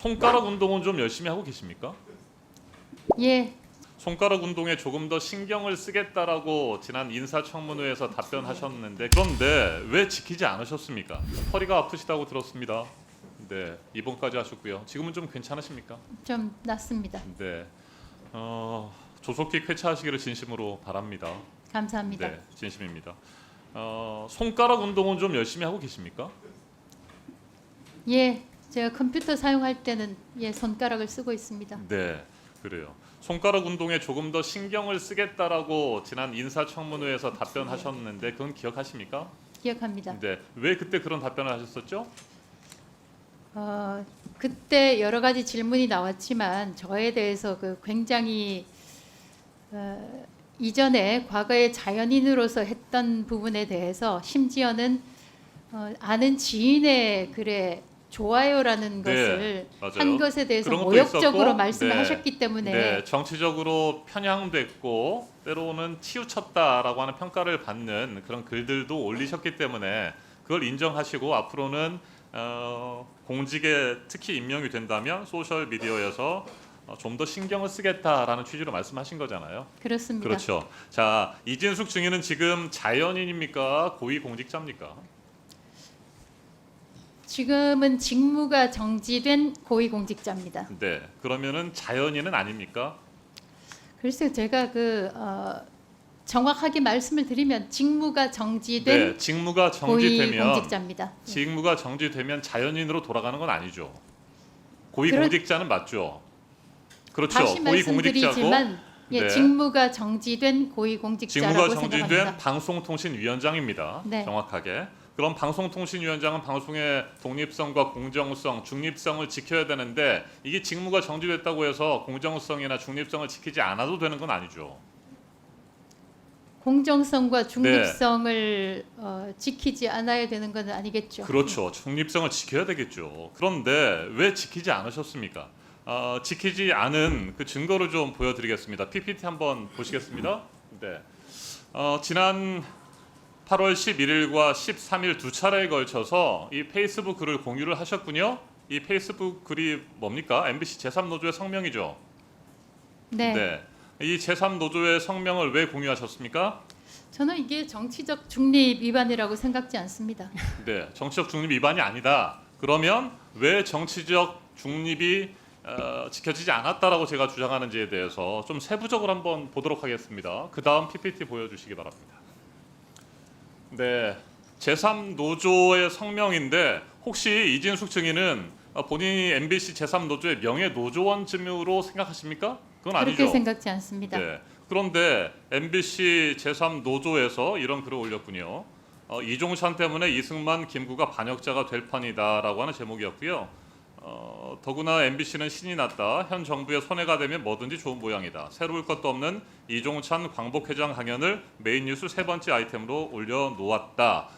손가락 운동은 좀 열심히 하고 계십니까? 예, 손가락 운동에 조금 더 신경을 쓰겠다라고 지난 인사청문회에서 답변하셨는데 그런데 왜 지키지 않으셨습니까? 허리가 아프시다고 들었습니다. 네, 입원까지 하셨고요. 지금은 좀 괜찮으십니까? 좀 낫습니다. 네, 조속히 쾌차하시기를 진심으로 바랍니다. 감사합니다. 네, 진심입니다. 손가락 운동은 좀 열심히 하고 계십니까? 예, 제가 컴퓨터 사용할 때는 손가락을 쓰고 있습니다. 네, 그래요. 손가락 운동에 조금 더 신경을 쓰겠다라고 지난 인사청문회에서 답변하셨는데 그건 기억하십니까? 기억합니다. 네, 왜 그때 그런 답변을 하셨었죠? 그때 여러 가지 질문이 나왔지만 저에 대해서 굉장히 이전에 과거에 자연인으로서 했던 부분에 대해서 심지어는 아는 지인의 글에 좋아요라는 것을 맞아요. 한 것에 대해서 그런 것도 모욕적으로 있었고, 말씀을 네, 하셨기 때문에 네, 정치적으로 편향됐고 때로는 치우쳤다라고 하는 평가를 받는 그런 글들도 올리셨기 때문에 그걸 인정하시고 앞으로는 공직에 특히 임명이 된다면 소셜 미디어에서 좀 더 신경을 쓰겠다라는 취지로 말씀하신 거잖아요. 그렇습니다. 그렇죠. 자, 이진숙 증인은 지금 자연인입니까? 고위공직자입니까? 지금은 직무가 정지된 고위공직자입니다. 네. 그러면은 자연인은 아닙니까? 글쎄요, 제가 정확하게 말씀을 드리면 직무가 정지된 네. 직무가 정지되면 고위공직자입니다. 예. 직무가 정지되면 자연인으로 돌아가는 건 아니죠. 고위공직자는 맞죠. 그렇죠. 다시 말씀드리지만 네. 직무가 정지된 고위공직자라고 직무가 정지된 생각합니다. 방송통신위원장입니다. 네. 정확하게. 그럼 방송통신위원장은 방송의 독립성과 공정성, 중립성을 지켜야 되는데 이게 직무가 정지됐다고 해서 공정성이나 중립성을 지키지 않아도 되는 건 아니죠. 공정성과 중립성을 지키지 않아야 되는 건 아니겠죠. 그렇죠. 중립성을 지켜야 되겠죠. 그런데 왜 지키지 않으셨습니까? 지키지 않은 그 증거를 좀 보여드리겠습니다. PPT 한번 보시겠습니다. 네. 지난 8월 11일과 13일 두 차례에 걸쳐서 이 페이스북 글을 공유를 하셨군요. 이 페이스북 글이 뭡니까? MBC 제3노조의 성명이죠. 네. 이 제3노조의 성명을 왜 공유하셨습니까? 저는 이게 정치적 중립 위반이라고 생각지 않습니다. 네, 정치적 중립 위반이 아니다. 그러면 왜 정치적 중립이 지켜지지 않았다라고 제가 주장하는지에 대해서 좀 세부적으로 한번 보도록 하겠습니다. 그 다음 PPT 보여주시기 바랍니다. 네, 제3노조의 성명인데 혹시 이진숙 증인은 본인이 MBC 제3노조의 명예 노조원쯤으로 생각하십니까? 그건 아니죠. 그렇게 생각지 않습니다. 네. 그런데 MBC 제3노조에서 이런 글을 올렸군요. 이종찬 때문에 이승만, 김구가 반역자가 될 판이다라고 하는 제목이었고요. 더구나 MBC는 신이 났다. 현 정부의 손해가 되면 뭐든지 좋은 모양이다. 새로울 것도 없는 이종찬 광복회장 강연을 메인 뉴스 세 번째 아이템으로 올려놓았다.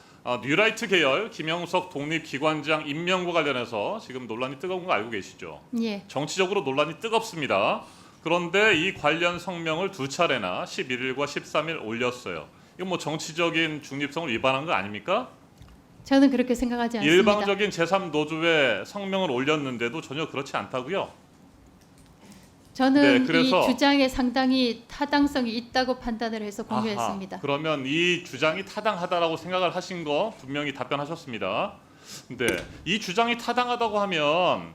뉴라이트 계열 김영석 독립기관장 임명과 관련해서 지금 논란이 뜨거운 거 알고 계시죠? 예. 정치적으로 논란이 뜨겁습니다. 그런데 이 관련 성명을 두 차례나 11일과 13일 올렸어요. 이건 뭐 정치적인 중립성을 위반한 거 아닙니까? 저는 그렇게 생각하지 않습니다. 일방적인 제3노조의 성명을 올렸는데도 전혀 그렇지 않다고요? 저는 네, 그래서 이 주장에 상당히 타당성이 있다고 판단을 해서 공유했습니다. 아하, 그러면 이 주장이 타당하다라고 생각을 하신 거 분명히 답변하셨습니다. 네, 이 주장이 타당하다고 하면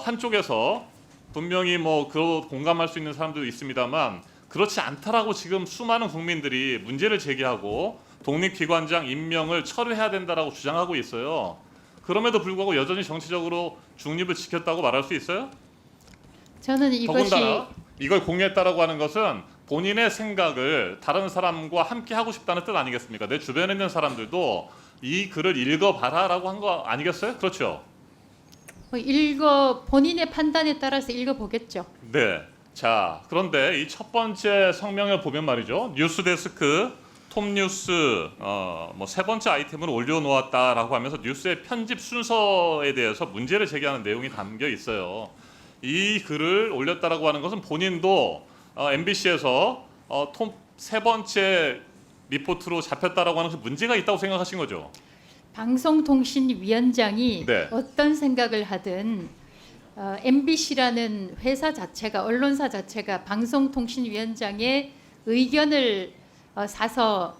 한쪽에서 분명히 뭐 공감할 수 있는 사람도 있습니다만 그렇지 않다라고 지금 수많은 국민들이 문제를 제기하고 독립기관장 임명을 철회해야 된다라고 주장하고 있어요. 그럼에도 불구하고 여전히 정치적으로 중립을 지켰다고 말할 수 있어요? 저는 이것이 더군다나 이걸 공유했다라고 하는 것은 본인의 생각을 다른 사람과 함께 하고 싶다는 뜻 아니겠습니까? 내 주변에 있는 사람들도 이 글을 읽어봐라라고 한 거 아니겠어요? 그렇죠? 본인의 판단에 따라서 읽어보겠죠. 네. 자, 그런데 이 첫 번째 성명을 보면 말이죠. 뉴스데스크 톱뉴스 뭐 세 번째 아이템으로 올려놓았다라고 하면서 뉴스의 편집 순서에 대해서 문제를 제기하는 내용이 담겨 있어요. 이 글을 올렸다라고 하는 것은 본인도 MBC에서 톱 세 번째 리포트로 잡혔다라고 하는 것은 문제가 있다고 생각하신 거죠. 방송통신위원장이 네. 어떤 생각을 하든 MBC라는 회사 자체가 언론사 자체가 방송통신위원장의 의견을 사서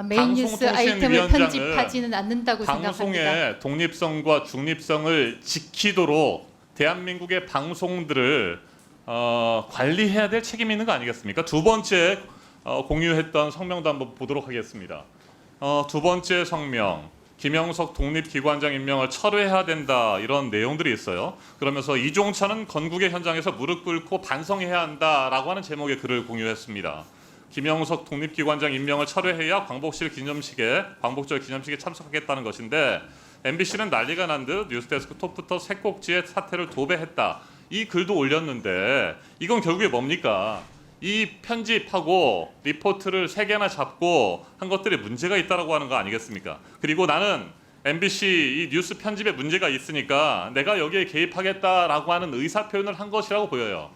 메인 뉴스 아이템을 편집하지는 않는다고 생각합니다. 방송의 독립성과 중립성을 지키도록 대한민국의 방송들을 관리해야 될 책임이 있는 거 아니겠습니까? 두 번째 공유했던 성명도 한번 보도록 하겠습니다. 두 번째 성명, 김영석 독립기관장 임명을 철회해야 된다, 이런 내용들이 있어요. 그러면서 이종찬은 건국의 현장에서 무릎 꿇고 반성해야 한다라고 하는 제목의 글을 공유했습니다. 김영석 독립기관장 임명을 철회해야 광복절 기념식에 참석하겠다는 것인데, MBC는 난리가 난 듯 뉴스데스크 톱부터 새 꼭지의 사태를 도배했다, 이 글도 올렸는데, 이건 결국에 뭡니까? 이 편집하고 리포트를 3개나 잡고 한 것들에 문제가 있다라고 하는 거 아니겠습니까? 그리고 나는 MBC 이 뉴스 편집에 문제가 있으니까 내가 여기에 개입하겠다라고 하는 의사 표현을 한 것이라고 보여요.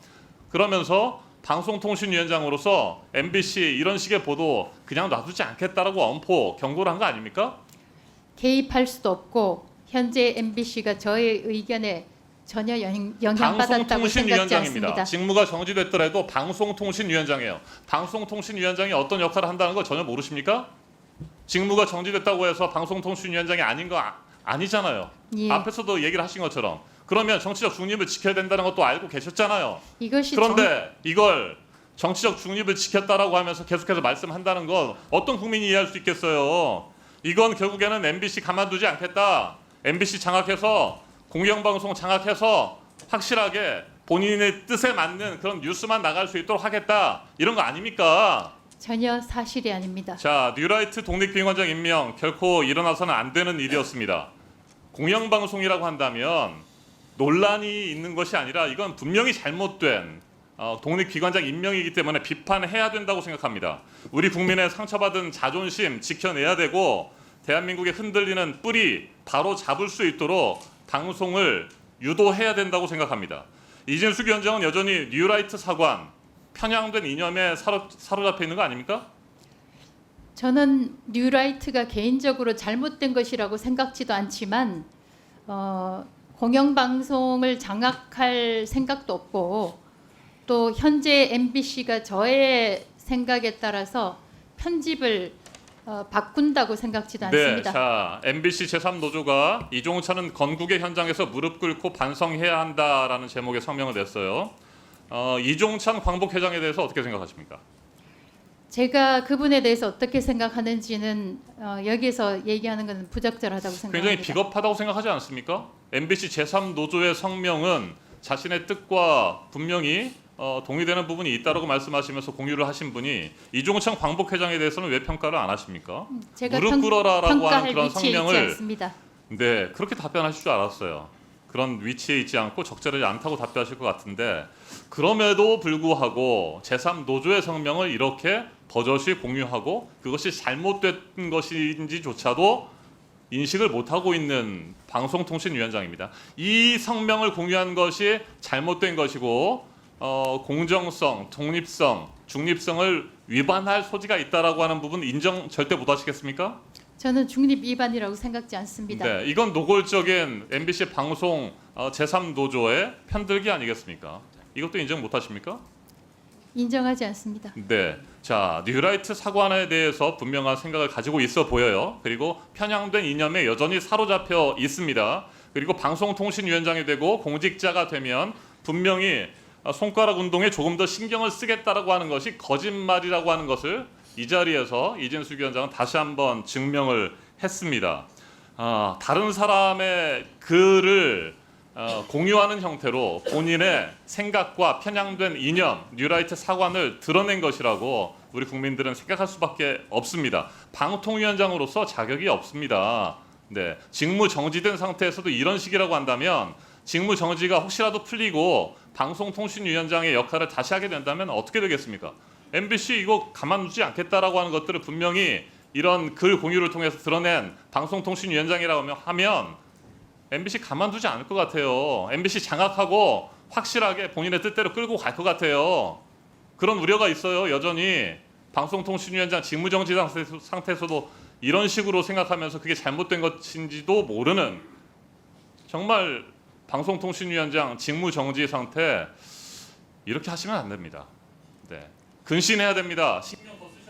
그러면서 방송통신위원장으로서 MBC 이런 식의 보도 그냥 놔두지 않겠다라고 엄포 경고를 한 거 아닙니까? 개입할 수도 없고 현재 MBC가 저의 의견에 전혀 영향받았다고 생각지 않습니다. 직무가 정지됐더라도 방송통신위원장이에요. 방송통신위원장이 어떤 역할을 한다는 걸 전혀 모르십니까? 직무가 정지됐다고 해서 방송통신위원장이 아닌 거 아니잖아요. 예. 앞에서도 얘기를 하신 것처럼. 그러면 정치적 중립을 지켜야 된다는 것도 알고 계셨잖아요. 이것이 그런데 이걸 정치적 중립을 지켰다라고 하면서 계속해서 말씀한다는 건 어떤 국민이 이해할 수 있겠어요? 이건 결국에는 MBC 가만두지 않겠다. MBC 장악해서 공영방송 장악해서 확실하게 본인의 뜻에 맞는 그런 뉴스만 나갈 수 있도록 하겠다, 이런 거 아닙니까? 전혀 사실이 아닙니다. 자, 뉴라이트 독립기관장 임명 결코 일어나서는 안 되는 일이었습니다. 공영방송이라고 한다면 논란이 있는 것이 아니라 이건 분명히 잘못된 독립기관장 임명이기 때문에 비판해야 된다고 생각합니다. 우리 국민의 상처받은 자존심 지켜내야 되고, 대한민국의 흔들리는 뿌리 바로 잡을 수 있도록 방송을 유도해야 된다고 생각합니다. 이진숙 위원장은 여전히 뉴라이트 사관, 편향된 이념에 사로잡혀 있는 거 아닙니까? 저는 뉴라이트가 개인적으로 잘못된 것이라고 생각지도 않지만 공영방송을 장악할 생각도 없고, 또 현재 MBC가 저의 생각에 따라서 편집을 바꾼다고 생각지도 않습니다. 네, 자, MBC 제3노조가 이종찬은 건국의 현장에서 무릎 꿇고 반성해야 한다라는 제목의 성명을 냈어요. 이종찬 광복회장에 대해서 어떻게 생각하십니까? 제가 그분에 대해서 어떻게 생각하는지는 여기서 얘기하는 것은 부적절하다고 생각합니다. 굉장히 비겁하다고 생각하지 않습니까? MBC 제3노조의 성명은 자신의 뜻과 분명히 동의되는 부분이 있다라고 말씀하시면서 공유를 하신 분이 이종찬 광복회장에 대해서는 왜 평가를 안 하십니까? 제가 무릎 꿇어라라고 하는 그런 위치에 있지 성명을, 않습니다. 네, 그렇게 답변하실 줄 알았어요. 그런 위치에 있지 않고 적절하지 않다고 답변하실 것 같은데, 그럼에도 불구하고 제3노조의 성명을 이렇게 버젓이 공유하고 그것이 잘못된 것인지조차도 인식을 못하고 있는 방송통신위원장입니다. 이 성명을 공유한 것이 잘못된 것이고 공정성, 독립성, 중립성을 위반할 소지가 있다라고 하는 부분 인정 절대 못하시겠습니까? 저는 중립 위반이라고 생각지 않습니다. 네, 이건 노골적인 MBC 방송 제3노조의 편들기 아니겠습니까? 이것도 인정 못하십니까? 인정하지 않습니다. 네, 자, 뉴라이트 사관에 대해서 분명한 생각을 가지고 있어 보여요. 그리고 편향된 이념에 여전히 사로잡혀 있습니다. 그리고 방송통신위원장이 되고 공직자가 되면 분명히 손가락 운동에 조금 더 신경을 쓰겠다라고 하는 것이 거짓말이라고 하는 것을 이 자리에서 이진숙 위원장은 다시 한번 증명을 했습니다. 다른 사람의 글을 공유하는 형태로 본인의 생각과 편향된 이념, 뉴라이트 사관을 드러낸 것이라고 우리 국민들은 생각할 수밖에 없습니다. 방통위원장으로서 자격이 없습니다. 네, 직무 정지된 상태에서도 이런 식이라고 한다면, 직무 정지가 혹시라도 풀리고 방송통신위원장의 역할을 다시 하게 된다면 어떻게 되겠습니까? MBC 이거 가만두지 않겠다라고 하는 것들을 분명히 이런 글 공유를 통해서 드러낸 방송통신위원장이라고 하면 MBC 가만두지 않을 것 같아요. MBC 장악하고 확실하게 본인의 뜻대로 끌고 갈 것 같아요. 그런 우려가 있어요. 여전히 방송통신위원장 직무정지 상태에서도 이런 식으로 생각하면서 그게 잘못된 것인지도 모르는, 정말 방송통신위원장 직무 정지 상태 이렇게 하시면 안 됩니다. 네. 근신해야 됩니다. 신경 더 쓰셔야